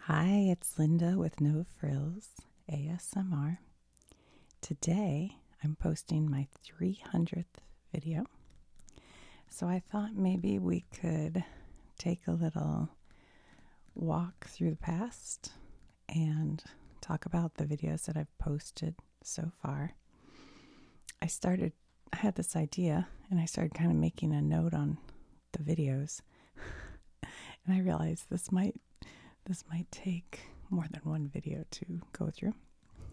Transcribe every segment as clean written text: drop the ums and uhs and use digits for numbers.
Hi, it's Linda with No Frills ASMR. Today I'm posting my 300th video. So I thought maybe we could take a little walk through the past and talk about the videos that I've posted so far. I had this idea and I started kind of making a note on the videos. And I realized this might take more than one video to go through.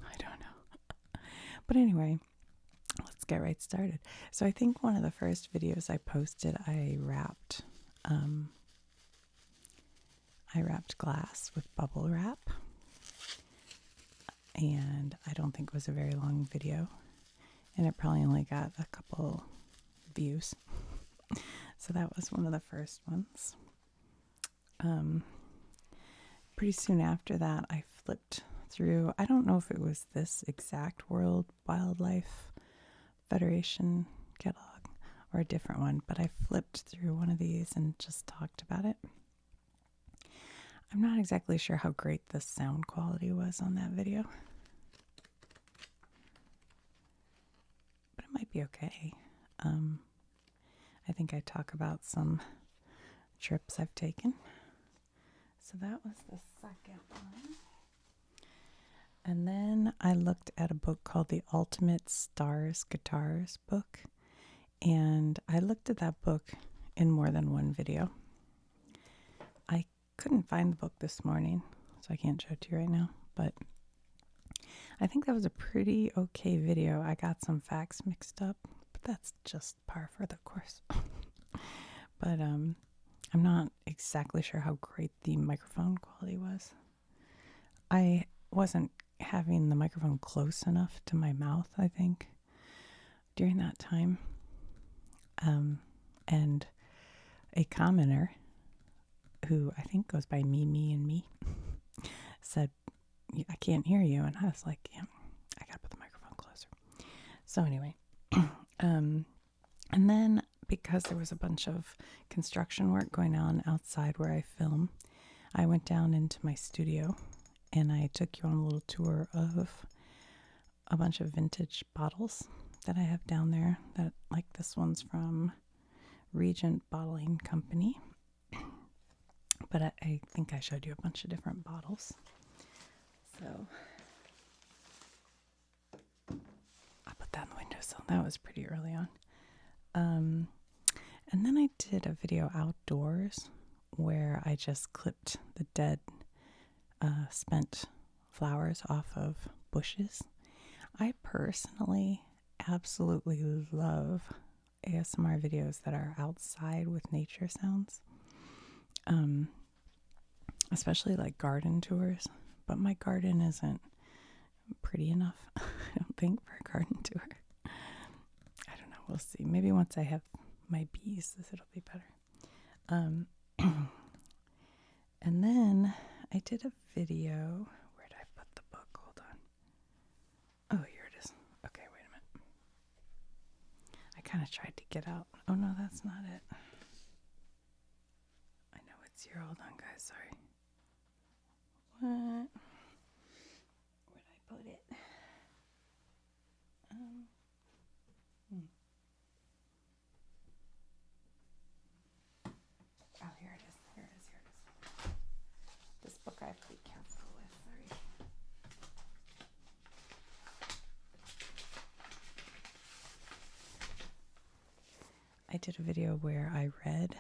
I don't know. But anyway, let's get right started. So I think one of the first videos I posted, I wrapped glass with bubble wrap. And I don't think it was a very long video. And it probably only got a couple views. So that was one of the first ones. Pretty soon after that, I flipped through, I don't know if it was this exact World Wildlife Federation catalog or a different one, but I flipped through one of these and just talked about it. I'm not exactly sure how great the sound quality was on that video, but it might be okay. I think I talk about some trips I've taken. So that was the second one. And then I looked at a book called The Ultimate Stars Guitars book. And I looked at that book in more than one video. I couldn't find the book this morning, so I can't show it to you right now. But I think that was a pretty okay video. I got some facts mixed up, but that's just par for the course. But I'm not exactly sure how great the microphone quality was. I wasn't having the microphone close enough to my mouth, I think, during that time. And a commenter who I think goes by me and me said, I can't hear you. And I was like, yeah, I gotta put the microphone closer. So anyway, and then because there was a bunch of construction work going on outside where I film, I went down into my studio and I took you on a little tour of a bunch of vintage bottles that I have down there. That, like, this one's from Regent Bottling Company. But I think I showed you a bunch of different bottles. So I put that in the windowsill. That was pretty early on. And then I did a video outdoors where I just clipped the dead, spent flowers off of bushes. I personally absolutely love ASMR videos that are outside with nature sounds. Especially like garden tours, but my garden isn't pretty enough, I don't think, for a garden tour. I don't know, we'll see. Maybe once I have my bees, it'll be better. And then I did a video. Where did I put the book? Hold on. Oh, here it is. Okay, wait a minute. I kind of tried to get out. Oh no, that's not it. I know it's here. Hold on, guys. Sorry. What? Where'd I put it? Oh, here it is. Here it is. This book I have to be careful with. Sorry. I did a video where I read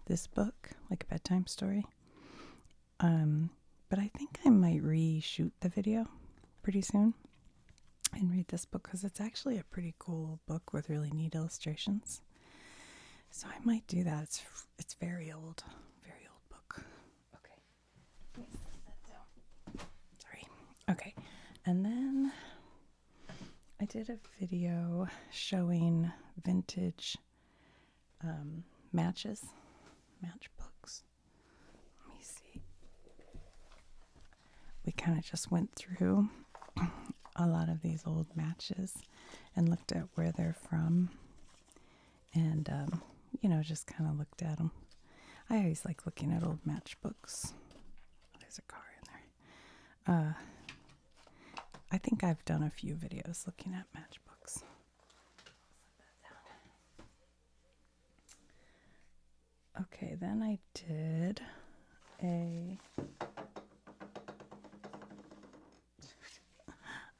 this book, like a bedtime story. But I think I might reshoot the video pretty soon and read this book because it's actually a pretty cool book with really neat illustrations. So I might do that. It's very old book. Okay, let me set that down. Sorry. Okay, and then I did a video showing vintage matchbooks. Let me see. We kind of just went through a lot of these old matches and looked at where they're from and, just kind of looked at them. I always like looking at old matchbooks. There's a car in there. I think I've done a few videos looking at matchbooks. Okay, then I did a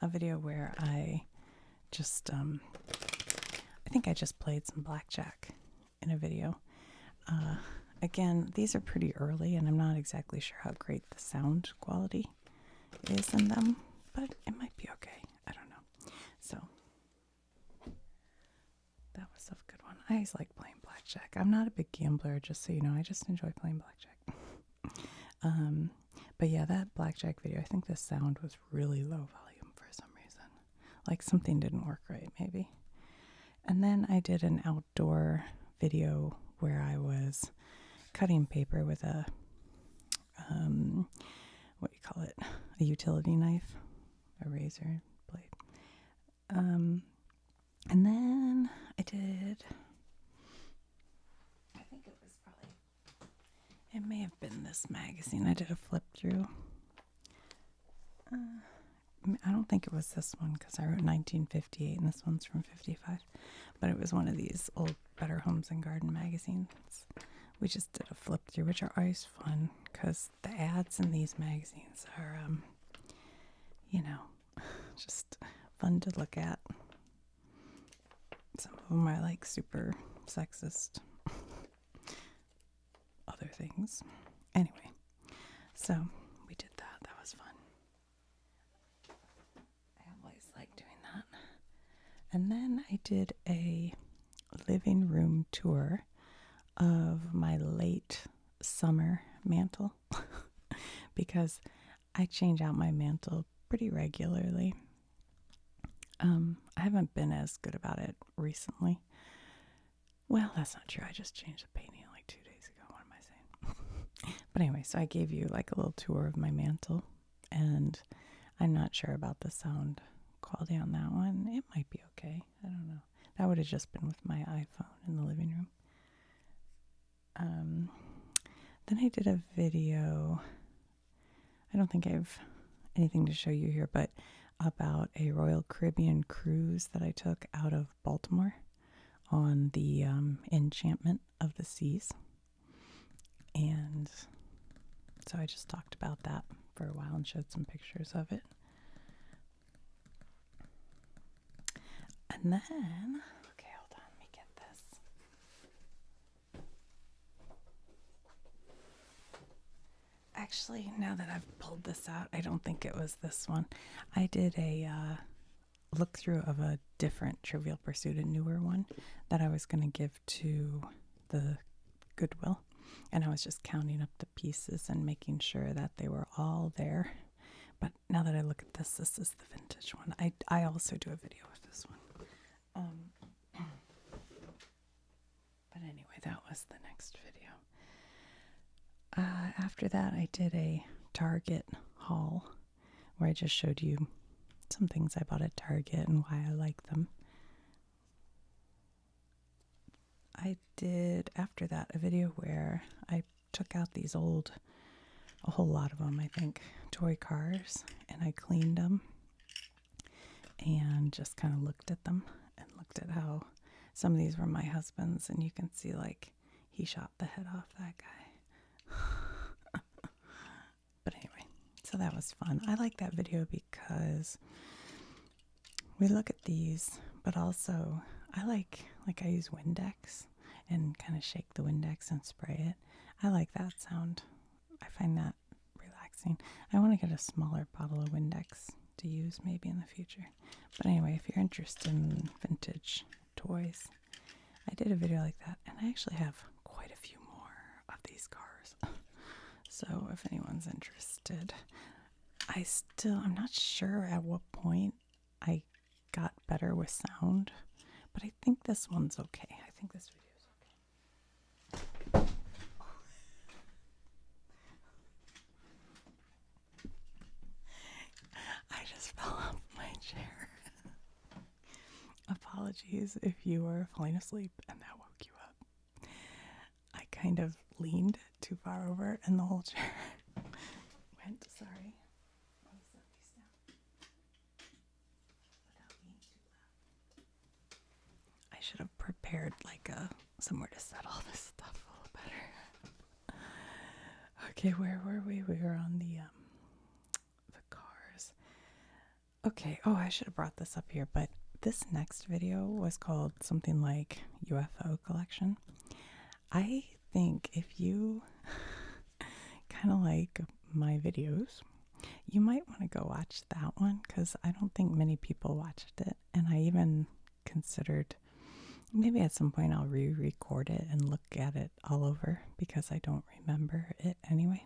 video where I just I think I just played some blackjack in a video. Again, these are pretty early and I'm not exactly sure how great the sound quality is in them, but it might be okay. I don't know. So that was a good one. I always like playing blackjack. I'm not a big gambler, just so you know. I just enjoy playing blackjack. But yeah, that blackjack video, I think the sound was really low volume for some reason. Like something didn't work right, maybe. And then I did an outdoor video where I was cutting paper with a, what do you call it? A utility knife, a razor blade. And then I did, I think it was probably, it may have been this magazine. I did a flip through. I don't think it was this one because I wrote 1958 and this one's from 55. But it was one of these old Better Homes and Garden magazines. We just did a flip through, which are always fun because the ads in these magazines are, you know, just fun to look at. Some of them are like super sexist. Other things. Anyway, so we did that. That was fun. I always like doing that. And then I did a living room tour of my late summer mantle because I change out my mantle pretty regularly. I haven't been as good about it recently. Well, that's not true. I just changed the painting like 2 days ago. What am I saying? But anyway, so I gave you like a little tour of my mantle, and I'm not sure about the sound quality on that one. It might be okay. I don't know. That would have just been with my iPhone in the living room. Then I did a video. I don't think I have anything to show you here, but about a Royal Caribbean cruise that I took out of Baltimore on the Enchantment of the Seas. And so I just talked about that for a while and showed some pictures of it. And then, okay, hold on, let me get this. Actually, now that I've pulled this out, I don't think it was this one. I did a look through of a different Trivial Pursuit, a newer one that I was going to give to the Goodwill. And I was just counting up the pieces and making sure that they were all there. But now that I look at this, this is the vintage one. I also do a video with this one. But anyway, that was the next video. After that, I did a Target haul where I just showed you some things I bought at Target and why I like them. I did, after that, a video where I took out these old, a whole lot of them, I think, toy cars, and I cleaned them and just kind of looked at them and looked at how some of these were my husband's, and you can see, like, he shot the head off that guy. But anyway, so that was fun. I like that video because we look at these, but also I I use Windex and kind of shake the Windex and spray it. I like that sound. I find that relaxing. I want to get a smaller bottle of Windex to use maybe in the future. But anyway, if you're interested in vintage toys, I did a video like that, and I actually have quite a few more of these cars. So if anyone's interested, I'm not sure at what point I got better with sound, but I think this one's okay. I think this video's okay. I just fell off my chair. Apologies if you were falling asleep and that woke you up. I kind of leaned too far over and the whole chair went. Sorry. One prepared like somewhere to set all this stuff a little better. Okay, where were we? We were on the cars. Okay, oh, I should have brought this up here, but this next video was called something like UFO collection. I think if you kind of like my videos, you might want to go watch that one, because I don't think many people watched it. And I even considered maybe at some point I'll re-record it and look at it all over, because I don't remember it anyway.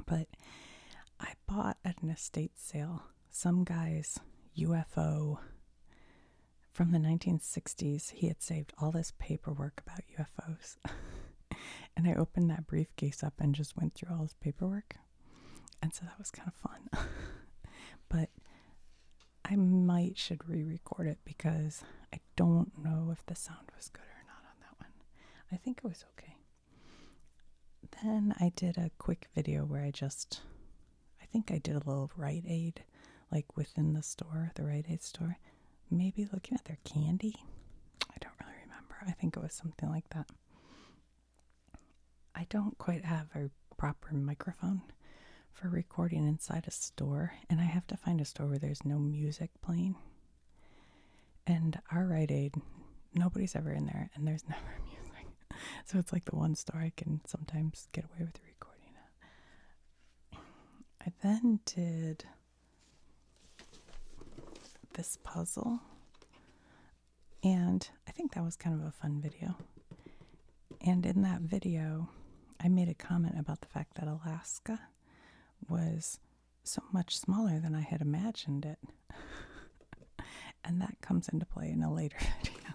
But I bought at an estate sale some guy's UFO from the 1960s. He had saved all this paperwork about UFOs. And I opened that briefcase up and just went through all his paperwork. And so that was kind of fun. But I should re-record it, because I don't know if the sound was good or not on that one. I think it was okay. Then I did a quick video where I think I did a little Rite Aid, like within the store, the Rite Aid store. Maybe looking at their candy. I don't really remember. I think it was something like that. I don't quite have a proper microphone for recording inside a store, and I have to find a store where there's no music playing. And our Rite Aid, nobody's ever in there, and there's never music. So it's like the one store I can sometimes get away with recording at. I then did this puzzle, and I think that was kind of a fun video. And in that video, I made a comment about the fact that Alaska was so much smaller than I had imagined it. And that comes into play in a later video.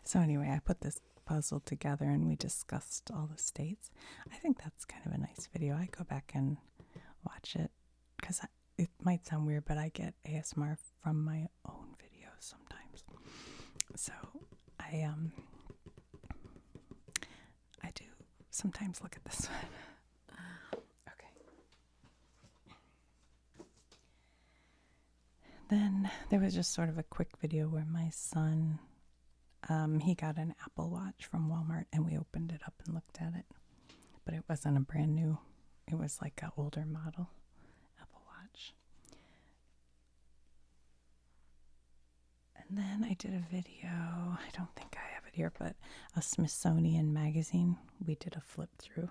So anyway, I put this puzzle together and we discussed all the states. I think that's kind of a nice video. I go back and watch it, because it might sound weird, but I get ASMR from my own videos sometimes. So I do sometimes look at this one. Okay. Then there was just sort of a quick video where my son, he got an Apple Watch from Walmart, and we opened it up and looked at it. But it wasn't a brand new, it was like an older model Apple Watch. And then I did a video, I don't think I have it here, but a Smithsonian magazine. We did a flip through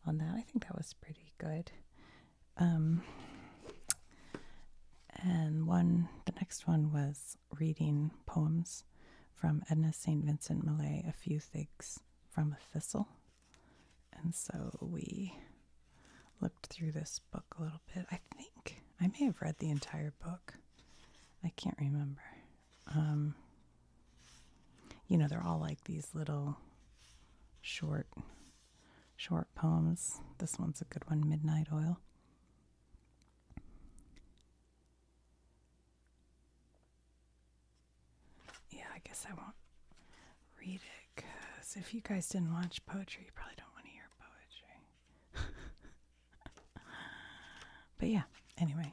on that. I think that was pretty good. And the next one was reading poems from Edna St. Vincent Millay, A Few Figs from a Thistle. And so we looked through this book a little bit. I think I may have read the entire book. I can't remember. They're all like these little short poems. This one's a good one, Midnight Oil. Yeah, I guess I won't read it, because if you guys didn't watch poetry, you probably don't want to hear poetry. But yeah, anyway.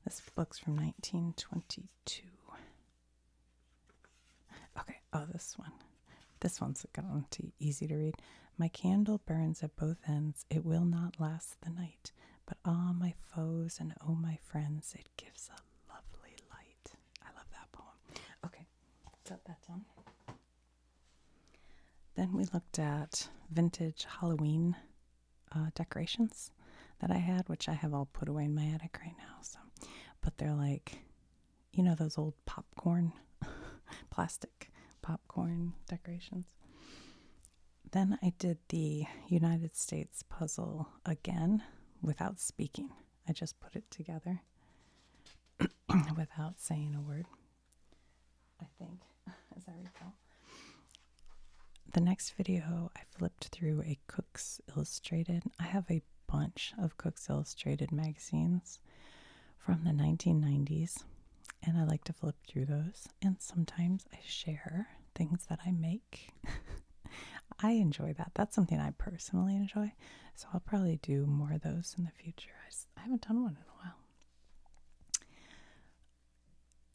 This book's from 1922. Okay, oh, this one. This one's easy to read. My candle burns at both ends. It will not last the night. But ah, my foes and oh, my friends, it gives a lovely light. I love that poem. Okay, set that down. Then we looked at vintage Halloween decorations that I had, which I have all put away in my attic right now. But they're like, those old popcorn, plastic popcorn decorations. Then I did the United States puzzle again without speaking. I just put it together without saying a word, I think, as I recall. The next video, I flipped through a Cook's Illustrated. I have a bunch of Cook's Illustrated magazines from the 1990s, and I like to flip through those. And sometimes I share things that I make. I enjoy that. That's something I personally enjoy. So I'll probably do more of those in the future. I haven't done one in a while.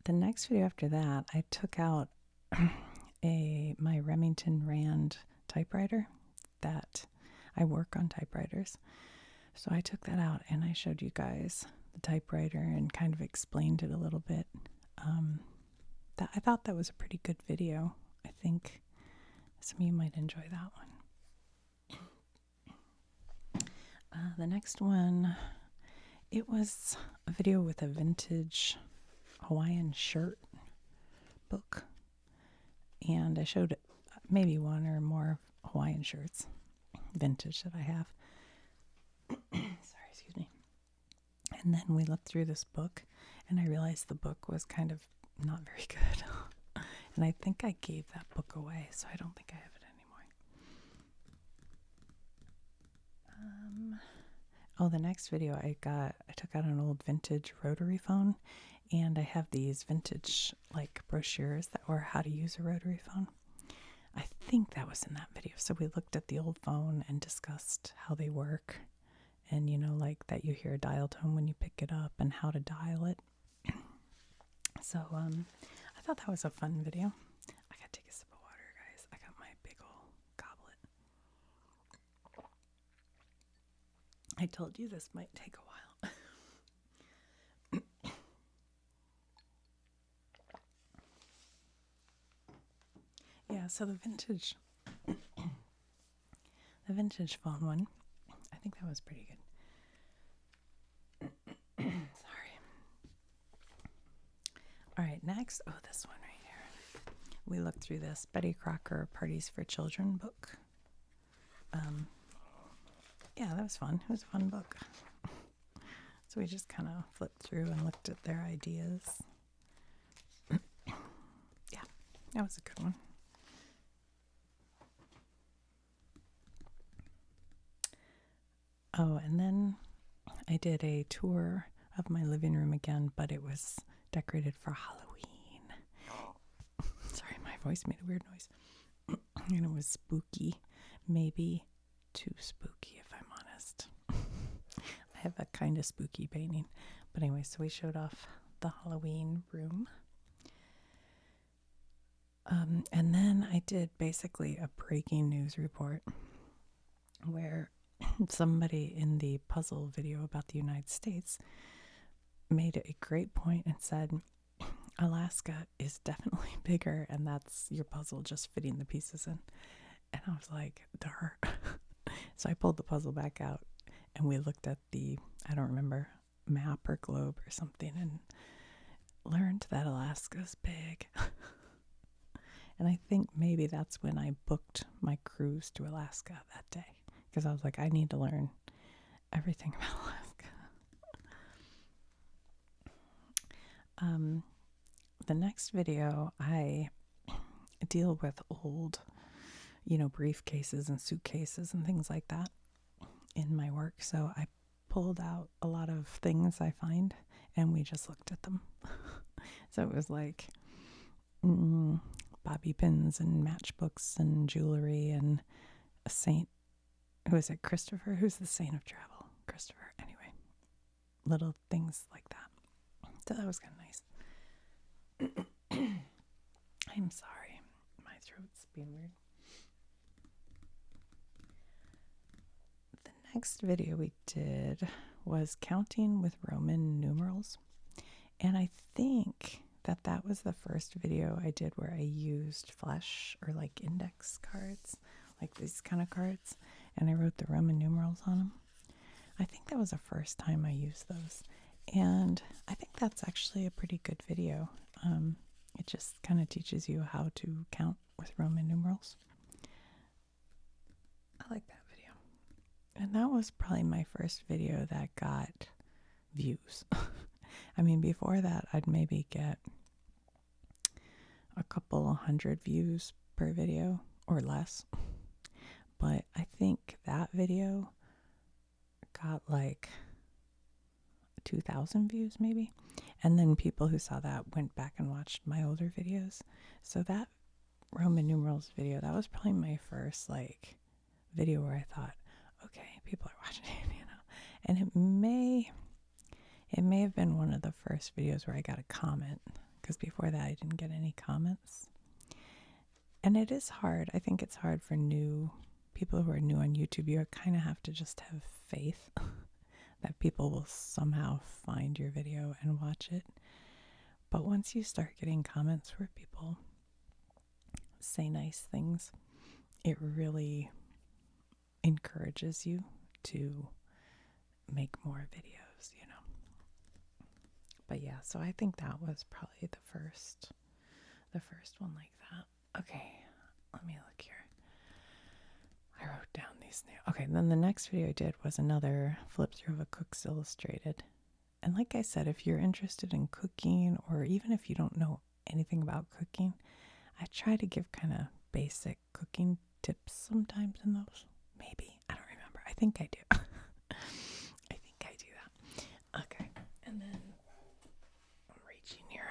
The next video after that, I took out my Remington Rand typewriter that I work on typewriters. So I took that out and I showed you guys the typewriter and kind of explained it a little bit. I thought that was a pretty good video. I think some of you might enjoy that one. The next one, it was a video with a vintage Hawaiian shirt book. And I showed maybe one or more Hawaiian shirts, vintage, that I have. Sorry, excuse me. And then we looked through this book, and I realized the book was kind of not very good. And I think I gave that book away, so I don't think I have it anymore. The next video I took out an old vintage rotary phone, and I have these vintage like brochures that were how to use a rotary phone. I think that was in that video. So we looked at the old phone and discussed how they work, and like that you hear a dial tone when you pick it up and how to dial it. So I thought that was a fun video. I gotta take a sip of water, guys. I got my big old goblet. I told you this might take a while. Yeah, so the vintage phone one, I think that was pretty good. Sorry. All right, next, this one right here. We looked through this Betty Crocker Parties for Children book. Yeah, that was fun. It was a fun book. So we just kind of flipped through and looked at their ideas. Yeah, that was a good one. And then I did a tour of my living room again, but it was decorated for Halloween. Sorry, my voice made a weird noise. And it was spooky. Maybe too spooky, if I'm honest. I have a kind of spooky painting. But anyway, so we showed off the Halloween room. And then I did basically a breaking news report where somebody in the puzzle video about the United States made a great point and said, Alaska is definitely bigger, and that's your puzzle just fitting the pieces in. And I was like, duh. So I pulled the puzzle back out and we looked at the, I don't remember, map or globe or something, and learned that Alaska's big. And I think maybe that's when I booked my cruise to Alaska that day, because I was like, I need to learn everything about Alaska. The next video, I deal with old, briefcases and suitcases and things like that in my work. So I pulled out a lot of things I find and we just looked at them. So it was like bobby pins and matchbooks and jewelry and a saint. Who is it? Christopher? Who's the saint of travel? Christopher. Anyway, little things like that. So that was kind of nice. I'm sorry. My throat's being weird. The next video we did was counting with Roman numerals. And I think that was the first video I did where I used flash or like index cards, like these kind of cards, and I wrote the Roman numerals on them. I think that was the first time I used those. And I think that's actually a pretty good video. It just kind of teaches you how to count with Roman numerals. I like that video. And that was probably my first video that got views. I mean, before that, I'd maybe get a couple 100 views per video or less. But I think that video got like 2,000 views maybe. And then people who saw that went back and watched my older videos. So that Roman numerals video, that was probably my first like video where I thought, okay, people are watching it, And it may have been one of the first videos where I got a comment, because before that I didn't get any comments. And it is hard. I think it's hard for new people who are new on YouTube. You kind of have to just have faith that people will somehow find your video and watch it. But once you start getting comments where people say nice things, it really encourages you to make more videos, you know. But yeah, so I think that was probably the first one like that. Okay, let me look here. I wrote down these new. Okay, then the next video I did was another flip through of a Cook's Illustrated. And like I said, if you're interested in cooking, or even if you don't know anything about cooking, I try to give kind of basic cooking tips sometimes in those. Maybe. I don't remember. I think I do. I think I do that. Okay. And then I'm reaching here.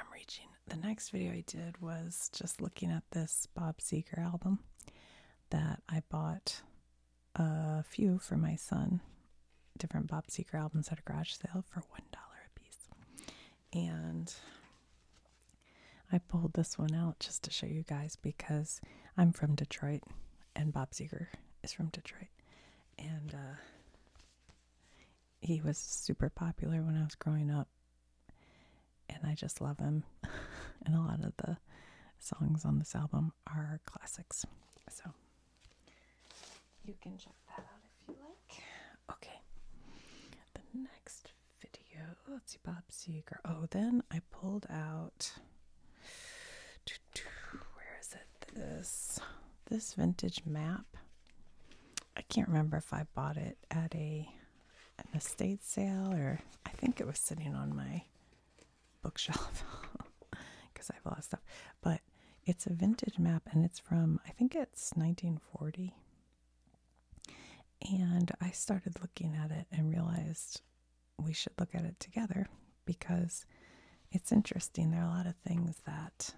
The next video I did was just looking at this Bob Seger album that I bought a few for my son. Different Bob Seger albums at a garage sale for $1 a piece. And I pulled this one out just to show you guys because I'm from Detroit and Bob Seger is from Detroit. And he was super popular when I was growing up. And I just love him. And a lot of the songs on this album are classics. So you can check that out if you like. Okay. The next video, let's see, Bob Seger. Oh, then I pulled out, where is it? This vintage map. I can't remember if I bought it at an estate sale, or I think it was sitting on my bookshelf because I've lost stuff. But it's a vintage map, and it's from, I think it's 1940. And I started looking at it and realized we should look at it together because it's interesting. There are a lot of things that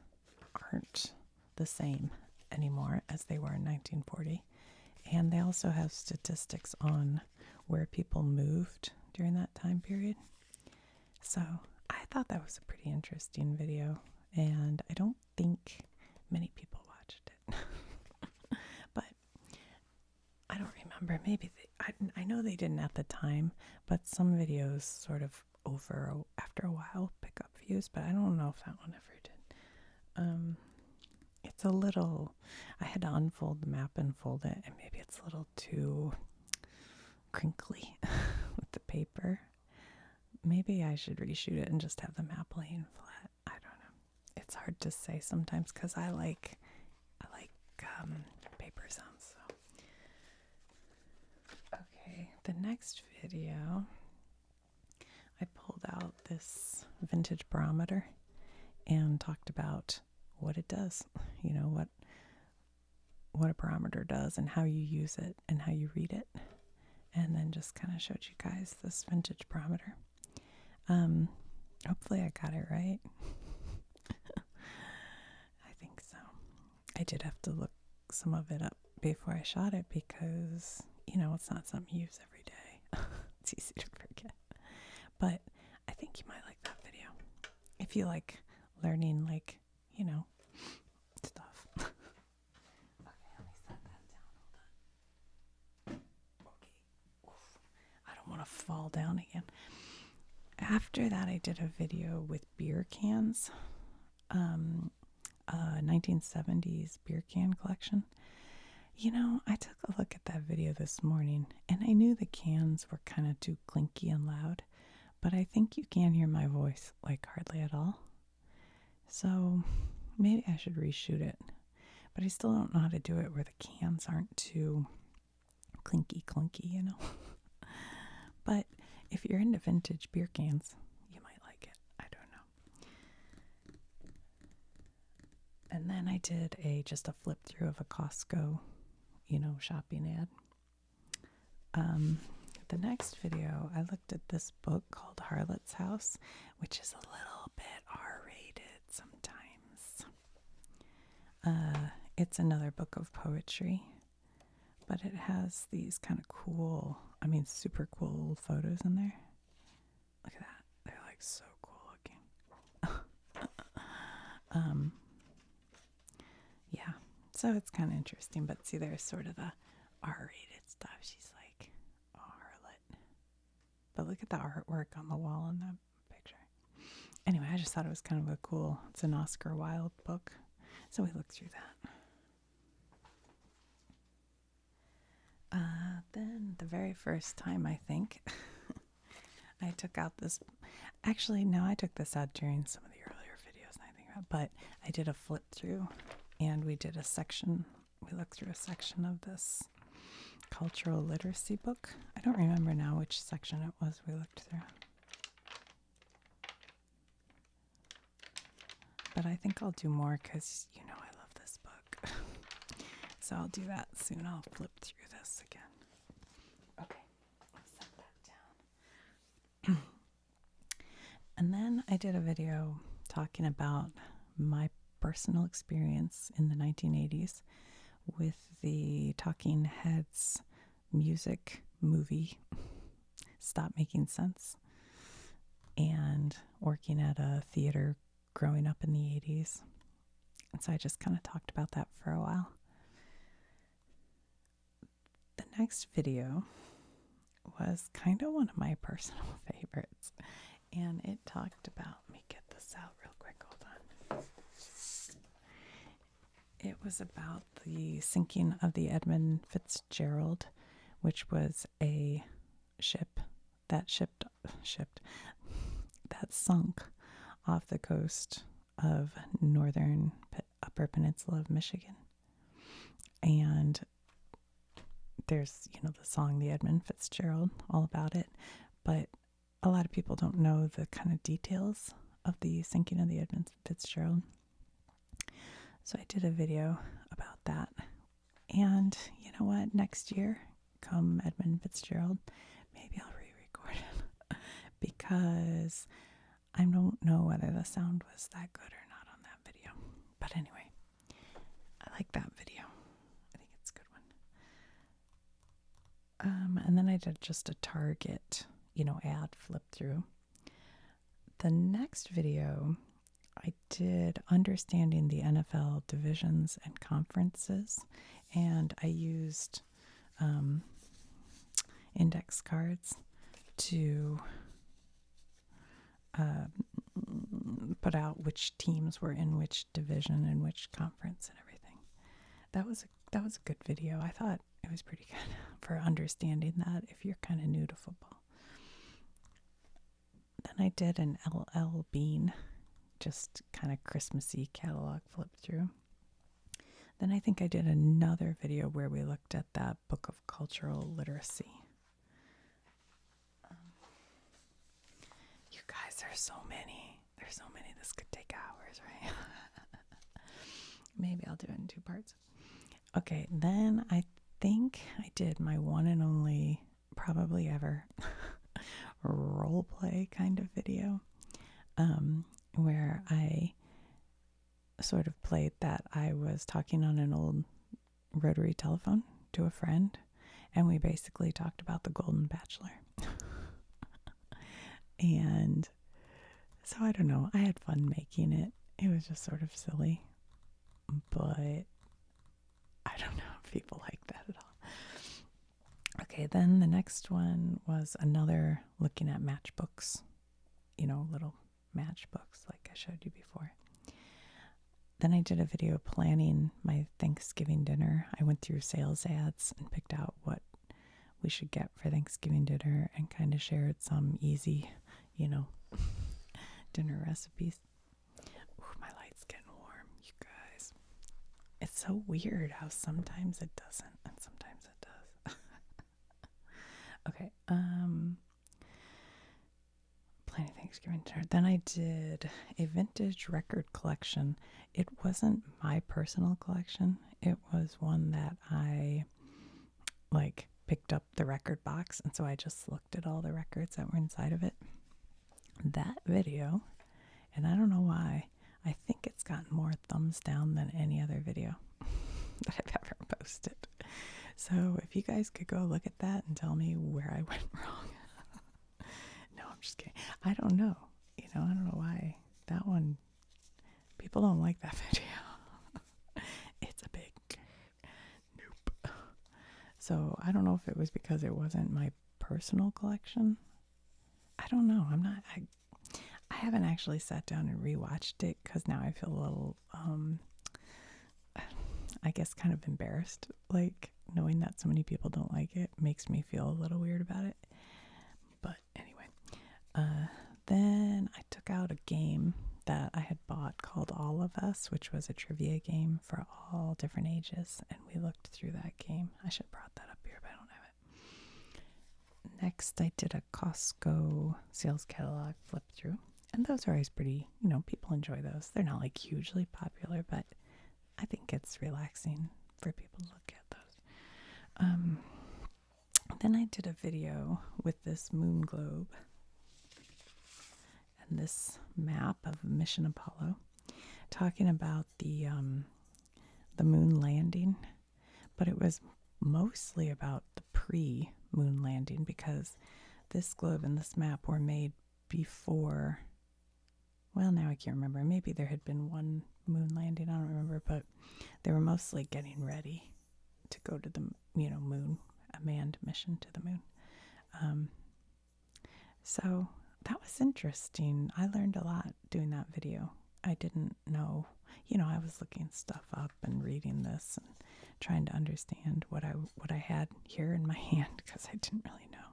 aren't the same anymore as they were in 1940. And they also have statistics on where people moved during that time period. So I thought that was a pretty interesting video, and I don't think many people watched it. But I don't remember. Maybe I know they didn't at the time, but some videos sort of after a while pick up views, but I don't know if that one ever did. It's a little, I had to unfold the map and fold it, and maybe it's a little too crinkly with the paper. Maybe I should reshoot it and just have the map laying flat. I don't know. It's hard to say sometimes because I like paper sounds. So. Okay, the next video, I pulled out this vintage barometer and talked about what it does. You know, what a barometer does and how you use it and how you read it. And then just kind of showed you guys this vintage barometer. Hopefully I got it right. I think so. I did have to look some of it up before I shot it because, you know, it's not something you use every day. It's easy to forget. But I think you might like that video. If you like learning, like, you know, stuff. Okay, let me set that down. Hold on. Okay. Oof. I don't want to fall down again. After that, I did a video with beer cans, 1970s beer can collection. You know, I took a look at that video this morning, and I knew the cans were kind of too clinky and loud, but I think you can't hear my voice, like, hardly at all. So maybe I should reshoot it, but I still don't know how to do it where the cans aren't too clinky, you know. But if you're into vintage beer cans, you might like it. I don't know. And then I did just a flip through of a Costco, you know, shopping ad. The next video, I looked at this book called Harlot's House, which is a little bit R-rated sometimes. It's another book of poetry, but it has these kind of cool, I mean, super cool photos in there. Look at that. They're like so cool looking. Yeah. So it's kind of interesting. But see, there's sort of the R-rated stuff. She's like a harlot. But look at the artwork on the wall in that picture. Anyway, I just thought it was kind of a cool, it's an Oscar Wilde book. So we looked through that. Then the very first time, I think, I took out this. Actually, no, I took this out during some of the earlier videos, I think, but I did a flip through, and we did a section. We looked through a section of this cultural literacy book. I don't remember now which section it was we looked through, but I think I'll do more because you know I love this book. So I'll do that soon. I'll flip through this again. Okay, I'll set that down. And then I did a video talking about my personal experience in the 1980s with the Talking Heads music movie Stop Making Sense, and working at a theater growing up in the 80s. And so I just kind of talked about that for a while. The next video was kind of one of my personal favorites, and it talked about, let me get this out real quick, hold on. It was about the sinking of the Edmund Fitzgerald, which was a ship that sunk off the coast of northern upper peninsula of Michigan. And there's, you know, the song The Edmund Fitzgerald, all about it, but a lot of people don't know the kind of details of the sinking of the Edmund Fitzgerald. So I did a video about that. And you know what? Next year, come Edmund Fitzgerald, maybe I'll re-record it because I don't know whether the sound was that good or not on that video. But anyway, I like that video. I think it's a good one. And then I did just a Target, ad flip through. The next video, I did understanding the NFL divisions and conferences, and I used index cards to put out which teams were in which division and which conference and everything. That was a good video. I thought it was pretty good for understanding that if you're kind of new to football. Then I did an LL Bean, just kind of Christmassy catalog flip through. Then I think I did another video where we looked at that book of cultural literacy. You guys, there's so many. This could take hours, right? Maybe I'll do it in 2 parts. Okay, then I think I did my one and only, probably ever, role play kind of video, where I sort of played that I was talking on an old rotary telephone to a friend, and we basically talked about The Golden Bachelor. And so I don't know, I had fun making it. It was just sort of silly, but I don't know if people like that at all. Okay, then the next one was another looking at matchbooks, little matchbooks like I showed you before. Then I did a video planning my Thanksgiving dinner. I went through sales ads and picked out what we should get for Thanksgiving dinner and kind of shared some easy, dinner recipes. Ooh, my light's getting warm, you guys. It's so weird how sometimes it doesn't and sometimes it does. Okay, planning Thanksgiving dinner. Then I did a vintage record collection. It wasn't my personal collection. It was one that I picked up the record box, and so I just looked at all the records that were inside of it. That video, and I don't know why, I think it's gotten more thumbs down than any other video that I've ever posted. So if you guys could go look at that and tell me where I went wrong. No, I'm just kidding. I don't know. I don't know why. That one, people don't like that video. It's a big So I don't know if it was because it wasn't my personal collection. I don't know. I haven't actually sat down and rewatched it because now I feel a little, I guess, kind of embarrassed. Like, knowing that so many people don't like it makes me feel a little weird about it. But anyway, then I took out a game that I had bought called All of Us, which was a trivia game for all different ages, and we looked through that game. I should have brought that up here, but I don't have it. Next, I did a Costco sales catalog flip through, and those are always pretty, people enjoy those. They're not like hugely popular, but I think it's relaxing for people to look at those. Then I did a video with this moon globe and this map of Mission Apollo, talking about the moon landing, but it was mostly about the pre-moon landing, because this globe and this map were made before. Well, now I can't remember. Maybe there had been one moon landing. I don't remember, but they were mostly getting ready to go to the moon, a manned mission to the moon. So that was interesting. I learned a lot doing that video. I didn't know, I was looking stuff up and reading this and trying to understand what I had here in my hand, because I didn't really know.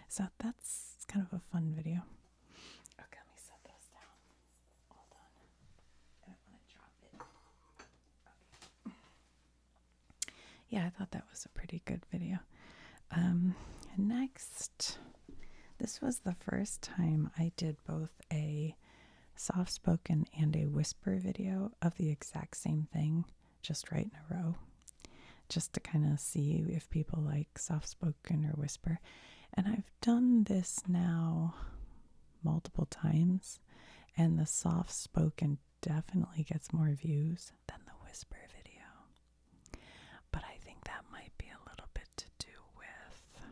So that's kind of a fun video. Okay, let me set those down. Hold on. I don't want to drop it. Okay. Yeah, I thought that was a pretty good video. Next, this was the first time I did both a soft-spoken and a whisper video of the exact same thing, just right in a row, just to kind of see if people like soft-spoken or whisper. And I've done this now multiple times, and the soft-spoken definitely gets more views than the whisper video. But I think that might be a little bit to do with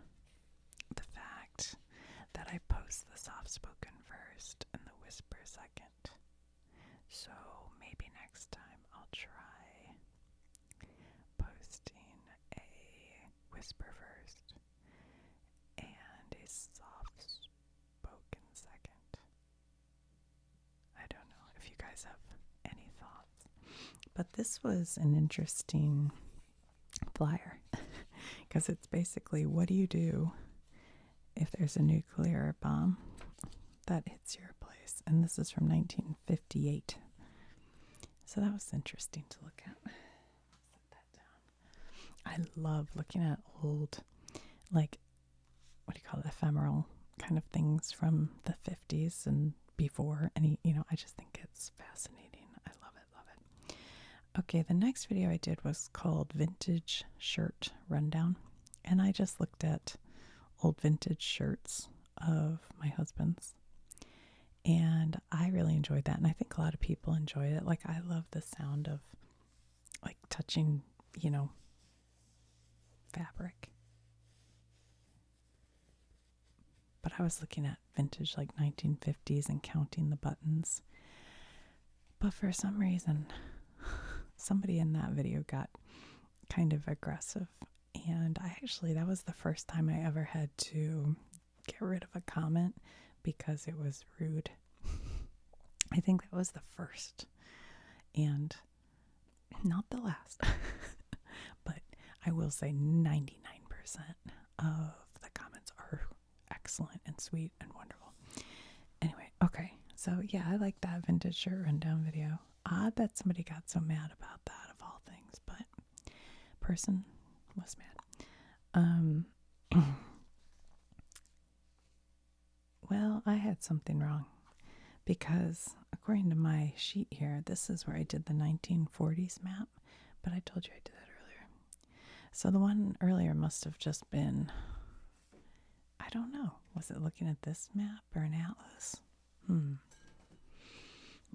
the fact that I post the soft-spoken first and the whisper second. So maybe next time I'll try posting a whisper first and a soft-spoken second. I don't know if you guys have any thoughts. But this was an interesting flyer, because it's basically, what do you do if there's a nuclear bomb that hits your place? And this is from 1958. So that was interesting to look at. Set that down. I love looking at old, like, what do you call it, ephemeral kind of things from the 50s and before. And, I just think it's fascinating. I love it, love it. Okay, the next video I did was called Vintage Shirt Rundown. And I just looked at old vintage shirts of my husband's. And I really enjoyed that. And I think a lot of people enjoy it. Like, I love the sound of, like, touching, fabric. But I was looking at vintage, like, 1950s and counting the buttons. But for some reason, somebody in that video got kind of aggressive. And that was the first time I ever had to get rid of a comment because it was rude. I think that was the first and not the last. But I will say 99% of the comments are excellent and sweet and wonderful. Anyway, okay. So yeah, I like that vintage shirt rundown video. I bet somebody got so mad about that, of all things, but person was mad. Well, I had something wrong, because according to my sheet here, this is where I did the 1940s map, but I told you I did that earlier. So the one earlier must have just been, I don't know, was it looking at this map or an atlas? I'm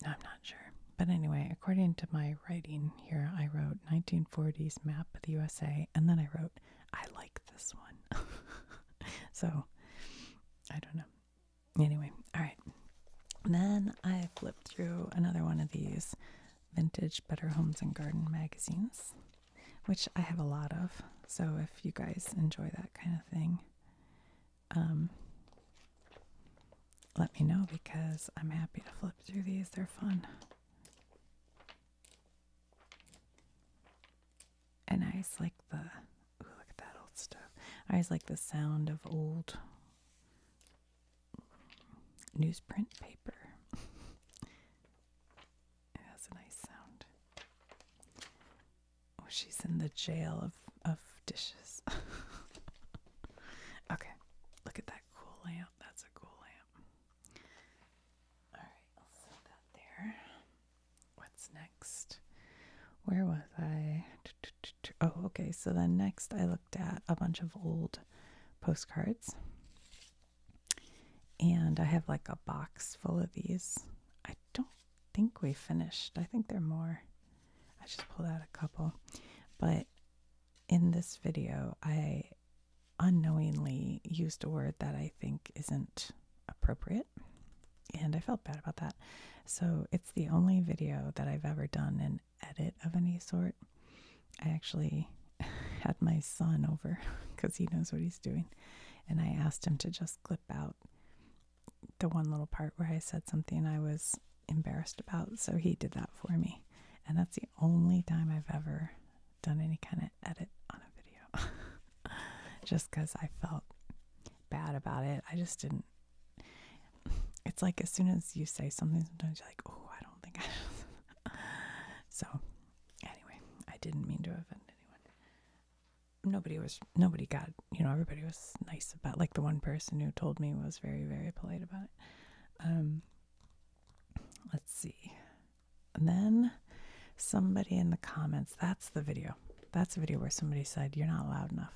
not sure. But anyway, according to my writing here, I wrote 1940s map of the USA, and then I wrote, I like this one. So, I don't know. Anyway, all right. Then I flipped through another one of these vintage Better Homes and Garden magazines, which I have a lot of. So if you guys enjoy that kind of thing, let me know, because I'm happy to flip through these. They're fun. And I just like the, ooh, look at that old stuff. I just like the sound of old newsprint paper. It has a nice sound. Oh, she's in the jail of dishes. Okay, look at that cool lamp. That's a cool lamp. All right, I'll set that there. What's next? Where was I? Oh, okay. So then next I looked at a bunch of old postcards. And I have like a box full of these. I don't think we finished. I think there are more. I just pulled out a couple. But in this video, I unknowingly used a word that I think isn't appropriate. And I felt bad about that. So it's the only video that I've ever done an edit of any sort. I actually had my son over because he knows what he's doing. And I asked him to just clip out the one little part where I said something I was embarrassed about. So he did that for me. And that's the only time I've ever done any kind of edit on a video. Just because I felt bad about it. I just didn't. It's like as soon as you say something, sometimes you're like, oh, I don't think I should. So anyway, I didn't mean to offend anyone. Nobody got, everybody was nice about, like the one person who told me was very, very polite about it. Let's see. And then somebody in the comments, that's the video where somebody said, you're not loud enough.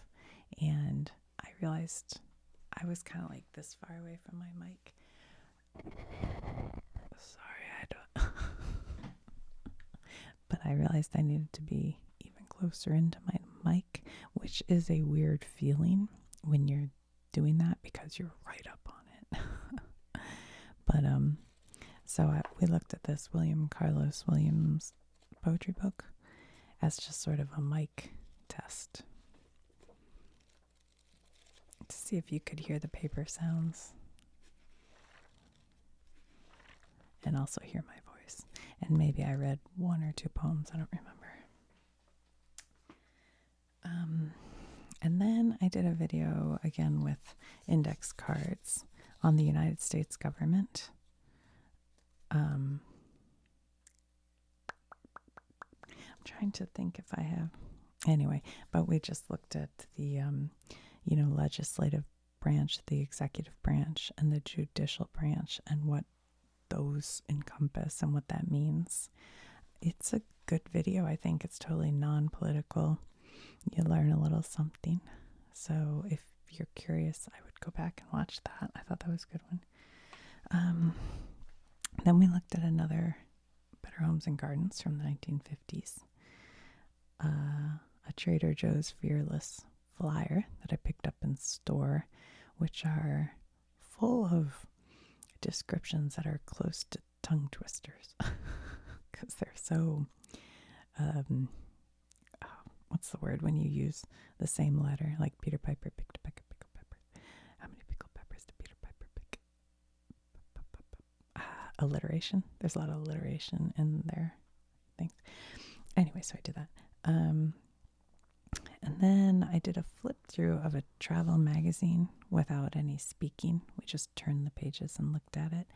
And I realized I was kind of like this far away from my mic. Sorry, I don't. But I realized I needed to be even closer into my mic, which is a weird feeling when you're doing that because you're right up on it. But so we looked at this William Carlos Williams poetry book as just sort of a mic test to see if you could hear the paper sounds and also hear my voice. And maybe I read one or two poems, I don't remember. And then I did a video again with index cards on the United States government. I'm trying to think if I have. Anyway, but we just looked at the, legislative branch, the executive branch, and the judicial branch, and what those encompass and what that means. It's a good video. I think it's totally non-political. You learn a little something. So if you're curious, I would go back and watch that. I thought that was a good one. Then we looked at another Better Homes and Gardens from the 1950s. A Trader Joe's Fearless flyer that I picked up in store, which are full of descriptions that are close to tongue twisters because they're so what's the word when you use the same letter, like Peter Piper picked a peck of pickled peppers. How many pickled peppers did Peter Piper pick? Alliteration. There's a lot of alliteration in their things. Anyway, so I did that. And then I did a flip through of a travel magazine without any speaking. We just turned the pages and looked at it.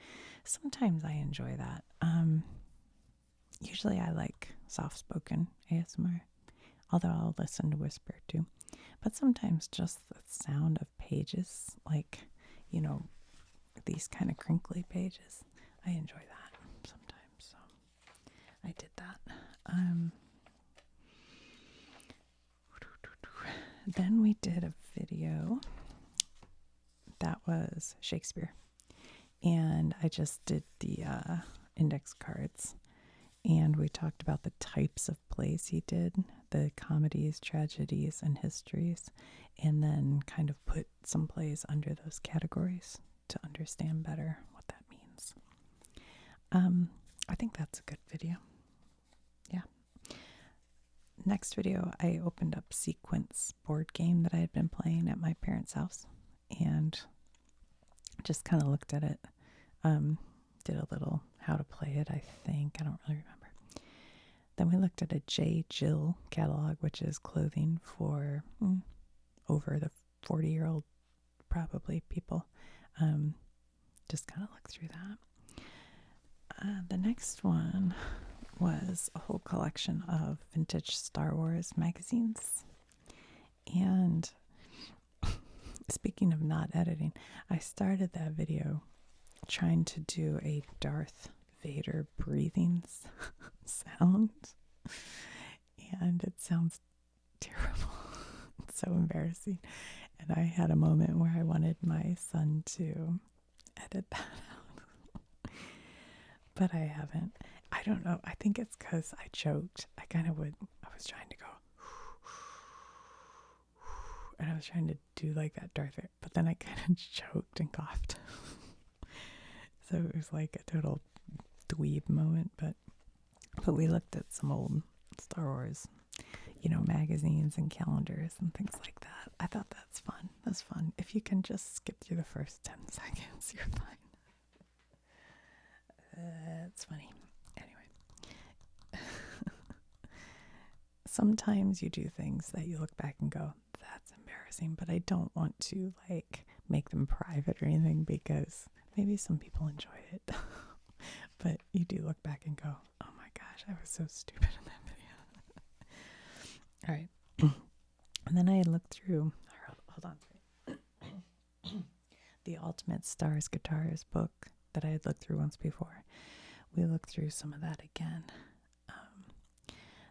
Sometimes I enjoy that. Usually I like soft-spoken ASMR, although I'll listen to whisper too. But sometimes just the sound of pages, like, these kind of crinkly pages, I enjoy that sometimes. So I did that. Then we did a video that was Shakespeare, and I just did the index cards, and we talked about the types of plays he did, the comedies, tragedies, and histories, and then kind of put some plays under those categories to understand better what that means. I think that's a good video. Yeah. next video, I opened up Sequence board game that I had been playing at my parents' house and just kind of looked at it. Did a little how to play it, I think. I don't really remember. Then we looked at a J. Jill catalog, which is clothing for over the 40-year-old, probably, people. Just kind of looked through that. The next one was a whole collection of vintage Star Wars magazines. And speaking of not editing, I started that video trying to do a Darth Vader breathing sound, and it sounds terrible. It's so embarrassing. And I had a moment where I wanted my son to edit that out, but I haven't. I don't know. I think it's because I choked. I was trying to go, and I was trying to do like that Darth Vader, but then I kind of choked and coughed. So it was like a total dweeb moment, but we looked at some old Star Wars, magazines and calendars and things like that. I thought that's fun. That's fun. If you can just skip through the first 10 seconds, you're fine. It's funny. Anyway. Sometimes you do things that you look back and go, that's embarrassing, but I don't want to make them private or anything because maybe some people enjoy it. But you do look back and go, oh my gosh, I was so stupid in that video. All right. And then I looked through, hold on. The Ultimate Stars Guitars book that I had looked through once before. We looked through some of that again.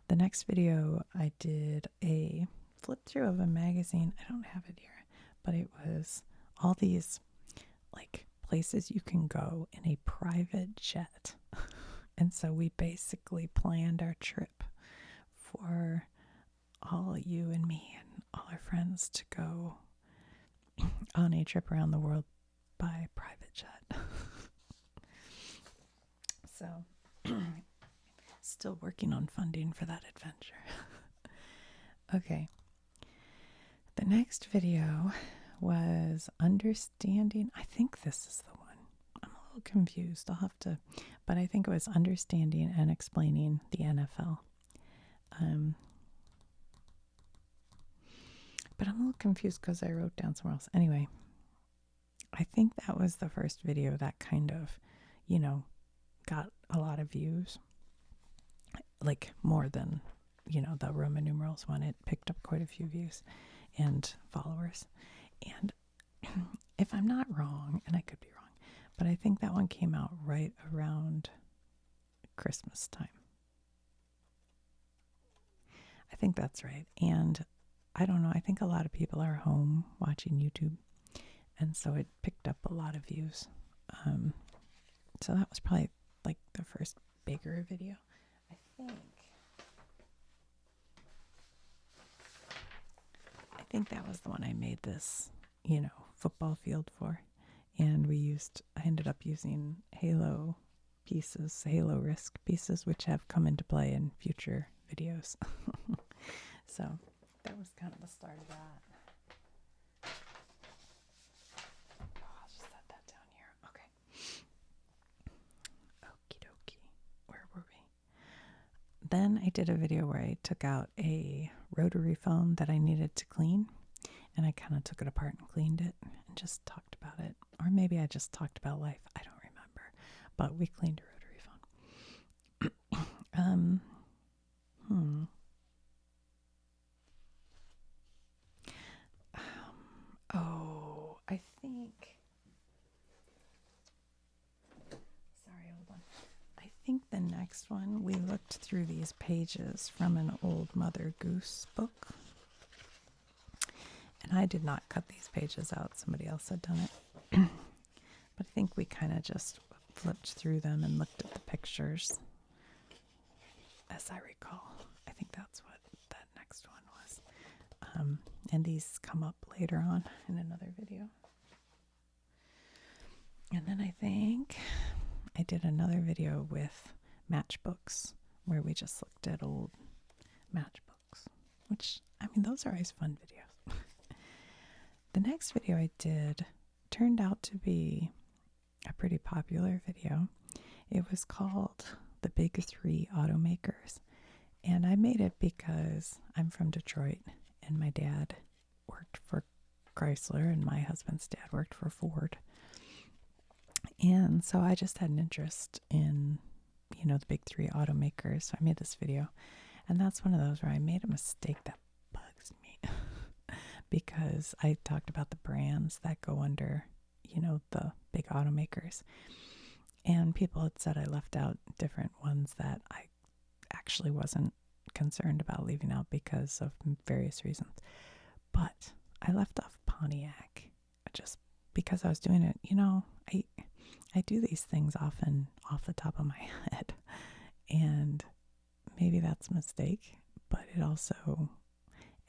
The next video, I did a flip through of a magazine. I don't have it here, but it was all these places you can go in a private jet. And so we basically planned our trip for all you and me and all our friends to go on a trip around the world by private jet. So still working on funding for that adventure. Okay. The next video was understanding. I think this is the one. I'm a little confused. But I think it was understanding and explaining the NFL. But I'm a little confused because I wrote down somewhere else. Anyway, I think that was the first video that kind of, got a lot of views. More than, the Roman numerals one. It picked up quite a few views and followers. And if I'm not wrong, and I could be wrong, but I think that one came out right around Christmas time. I think that's right. And I don't know, I think a lot of people are home watching YouTube, and so it picked up a lot of views. So that was probably the first bigger video, I think that was the one I made this, football field for. And I ended up using Halo Risk pieces, which have come into play in future videos. So that was kind of the start of that. I'll just set that down here. Okay. Okie dokie. Where were we? Then I did a video where I took out a rotary phone that I needed to clean, and I kind of took it apart and cleaned it and just talked about it. Or maybe I just talked about life. I don't remember. But we cleaned a rotary phone. I think... Sorry, hold on. I think the next one, we looked through these pages from an old Mother Goose book. And I did not cut these pages out. Somebody else had done it. But I think we kind of just flipped through them and looked at the pictures. As I recall. I think that's what that next one was. And these come up later on in another video. And then I think I did another video with matchbooks where we just looked at old matchbooks. which, I mean, those are always fun videos. The next video I did turned out to be a pretty popular video. It was called The Big Three Automakers. And I made it because I'm from Detroit and my dad worked for Chrysler and my husband's dad worked for Ford. And so I just had an interest in, the big three automakers. So I made this video. And that's one of those where I made a mistake that bugs me because I talked about the brands that go under, the big automakers. And people had said I left out different ones that I actually wasn't concerned about leaving out because of various reasons. But I left off Pontiac just because I was doing it. I do these things often off the top of my head, and maybe that's a mistake, but it also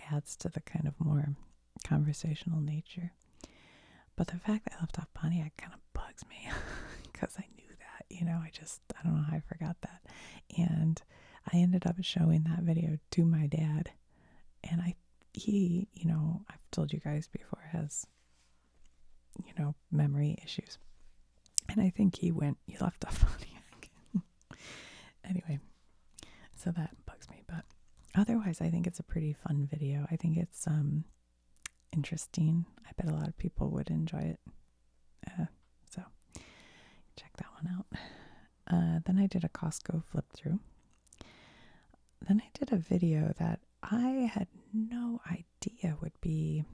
adds to the kind of more conversational nature. But the fact that I left off Pontiac kind of bugs me because I knew that, I don't know how I forgot that. And I ended up showing that video to my dad, and he, I've told you guys before, has, memory issues. And I think he left off Pontiac. Anyway, so that bugs me. But otherwise, I think it's a pretty fun video. I think it's interesting. I bet a lot of people would enjoy it. So check that one out. Then I did a Costco flip through. Then I did a video that I had no idea would be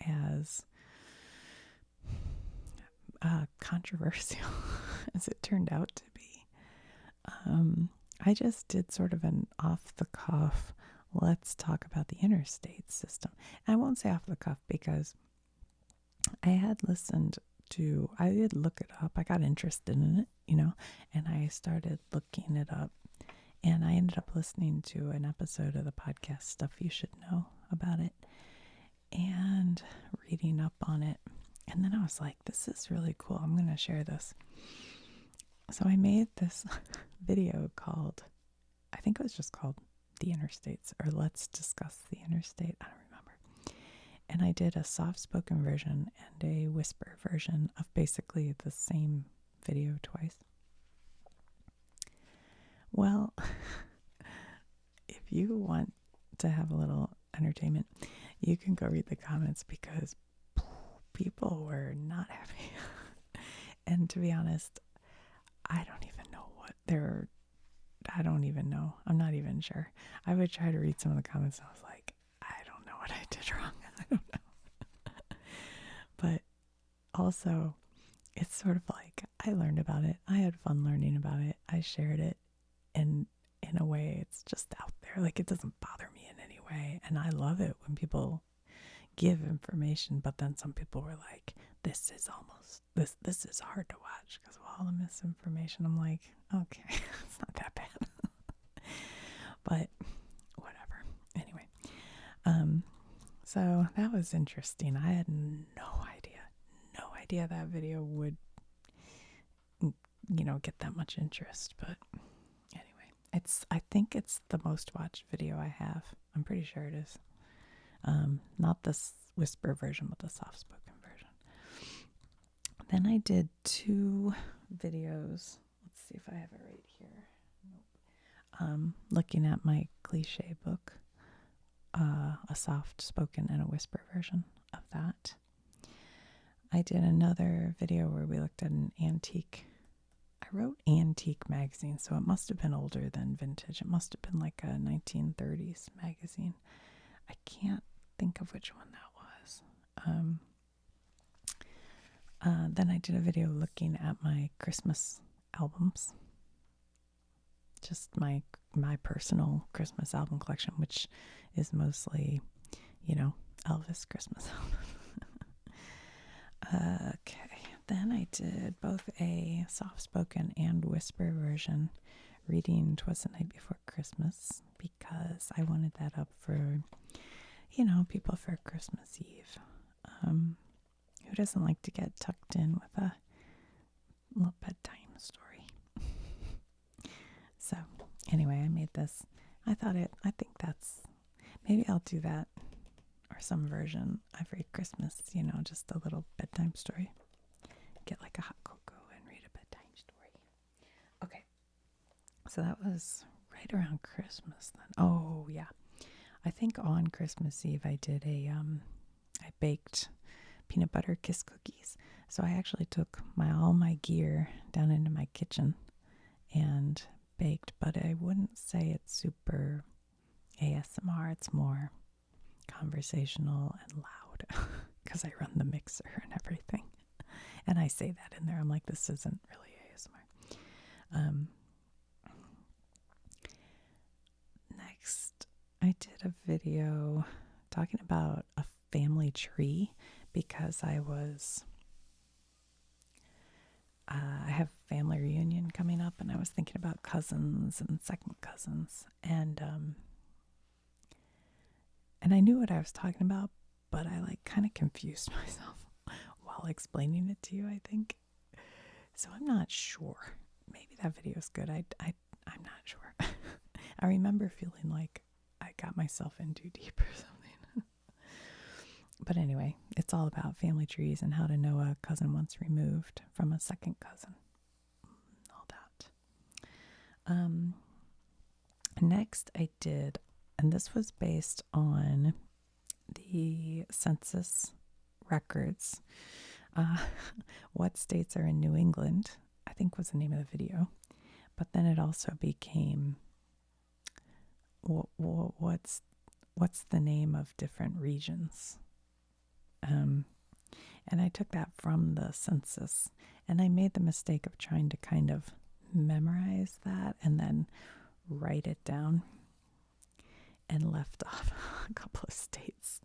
as controversial as it turned out to be. I just did sort of an off-the-cuff, let's talk about the interstate system. And I won't say off the cuff because I had I did look it up. I got interested in it, and I started looking it up. And I ended up listening to an episode of the podcast Stuff You Should Know about it and reading up on it. And then I was like, this is really cool. I'm going to share this. So I made this video called, I think it was just called The Interstates, or Let's Discuss the Interstate. I don't remember. And I did a soft-spoken version and a whisper version of basically the same video twice. Well, if you want to have a little entertainment, you can go read the comments because people were not happy. And to be honest, I don't even know I don't even know. I'm not even sure. I would try to read some of the comments and I was like, I don't know what I did wrong. I don't know. But also, it's sort of like I learned about it. I had fun learning about it. I shared it. And in a way, it's just out there. Like, it doesn't bother me in any way. And I love it when people give information, but then some people were like, this is hard to watch because of all the misinformation. I'm like, okay, it's not that bad. But whatever. Anyway, so that was interesting. I had no idea that video would, get that much interest. But anyway, I think it's the most watched video I have. I'm pretty sure it is. Not this whisper version, but the soft-spoken version. Then I did 2 videos. Let's see if I have it right here. Nope. Looking at my cliche book, a soft-spoken and a whisper version of that. I did another video where we looked at an antique. I wrote antique magazine, so it must have been older than vintage. It must have been like a 1930s magazine. I can't think of which one that was. Then I did a video looking at my Christmas albums. Just my personal Christmas album collection, which is mostly, Elvis Christmas album. Okay. Then I did both a soft-spoken and whisper version, reading 'Twas the Night Before Christmas, because I wanted that up for, people for Christmas Eve. Who doesn't like to get tucked in with a little bedtime story? So, anyway, I made this. I think Maybe I'll do that or some version every Christmas, just a little bedtime story. Get like a hot cocoa and read a bedtime story. Okay, so that was right around Christmas then. Oh, yeah. I think on Christmas Eve I did I baked peanut butter kiss cookies. So I actually took all my gear down into my kitchen and baked, but I wouldn't say it's super ASMR. It's more conversational and loud because I run the mixer and everything. And I say that in there. I'm like, this isn't really ASMR. Next, I did a video talking about a family tree because I have family reunion coming up, and I was thinking about cousins and second cousins, and I knew what I was talking about, but I like kind of confused myself while explaining it to you, I think. So I'm not sure. Maybe that video is good. I'm not sure. I remember feeling like I got myself in too deep or something. But anyway, it's all about family trees and how to know a cousin once removed from a second cousin. All that. Next I did, and this was based on the census records. What states are in New England, I think was the name of the video. But then it also became what's the name of different regions. And I took that from the census, and I made the mistake of trying to kind of memorize that and then write it down, and left off a couple of states,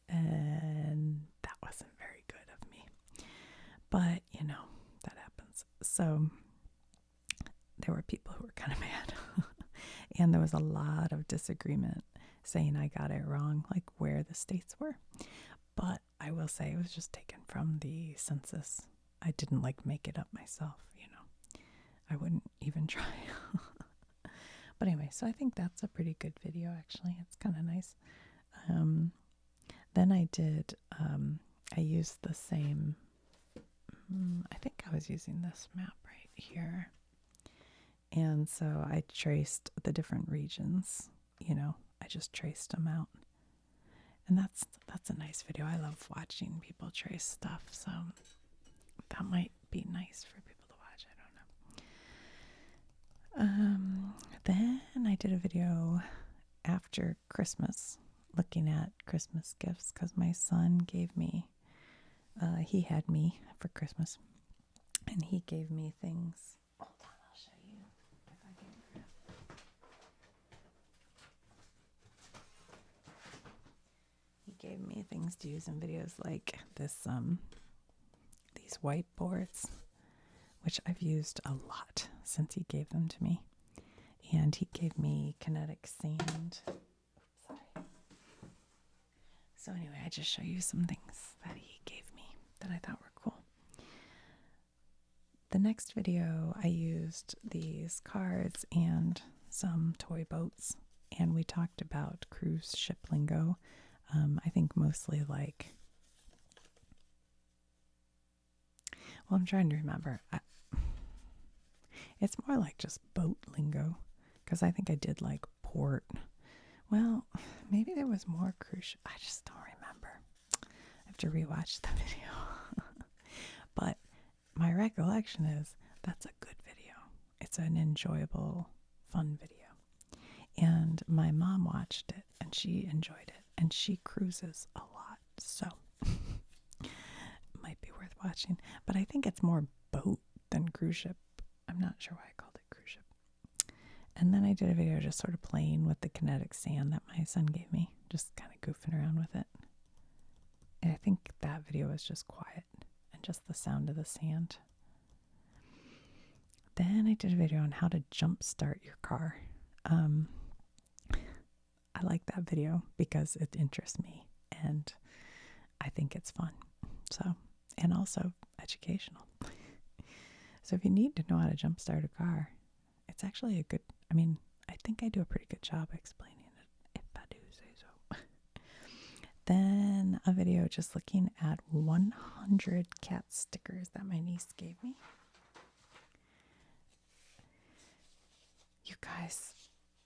and that wasn't very good of me. But that happens. So there were people who were kind of mad, and there was a lot of disagreement saying I got it wrong, like where the states were. But I will say it was just taken from the census. I didn't make it up myself, I wouldn't even try. But anyway, so I think that's a pretty good video, actually. It's kind of nice. Then I did, I used the same, I think I was using this map right here. And so I traced the different regions, I just traced them out. And that's a nice video. I love watching people trace stuff, so that might be nice for people to watch. I don't know. Then I did a video after Christmas looking at Christmas gifts because my son gave me, he had me for Christmas, and he gave me things. Hold on, I'll show you if I can grab. He gave me things to use in videos like this, these whiteboards, which I've used a lot since he gave them to me. And he gave me kinetic sand. Oops, sorry. So anyway, I just show you some things that he gave me that I thought were cool. The next video, I used these cards and some toy boats, and we talked about cruise ship lingo. I think mostly I'm trying to remember. It's more like just boat lingo, because I think I did port. Well, maybe there was more cruise ship. I just don't remember. I have to rewatch the video. But my recollection is that's a good video. It's an enjoyable, fun video. And my mom watched it, and she enjoyed it, and she cruises a lot, so might be worth watching. But I think it's more boat than cruise ship. I'm not sure why I called it cruise ship. And then I did a video just sort of playing with the kinetic sand that my son gave me, just kind of goofing around with it. And I think that video was just quiet and just the sound of the sand. Then I did a video on how to jumpstart your car. I like that video because it interests me and I think it's fun. So, and also educational. So if you need to know how to jumpstart a car, it's actually a good, I think I do a pretty good job explaining it, if I do say so. then a video just looking at 100 cat stickers that my niece gave me. You guys,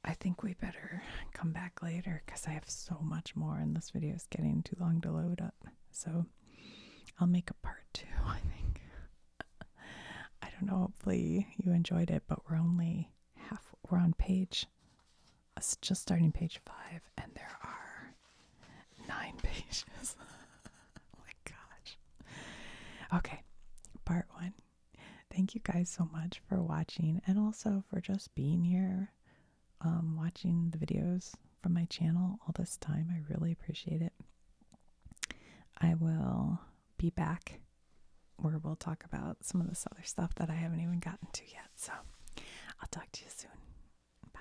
I think we better come back later because I have so much more and this video is getting too long to load up. So I'll make a part 2, I think. I don't know, hopefully you enjoyed it, but we're on page, just starting page 5, and there are 9 pages. Oh my gosh. Okay, part 1. Thank you guys so much for watching and also for just being here, watching the videos from my channel all this time. I really appreciate it. I will be back where we'll talk about some of this other stuff that I haven't even gotten to yet. So I'll talk to you soon. Bye.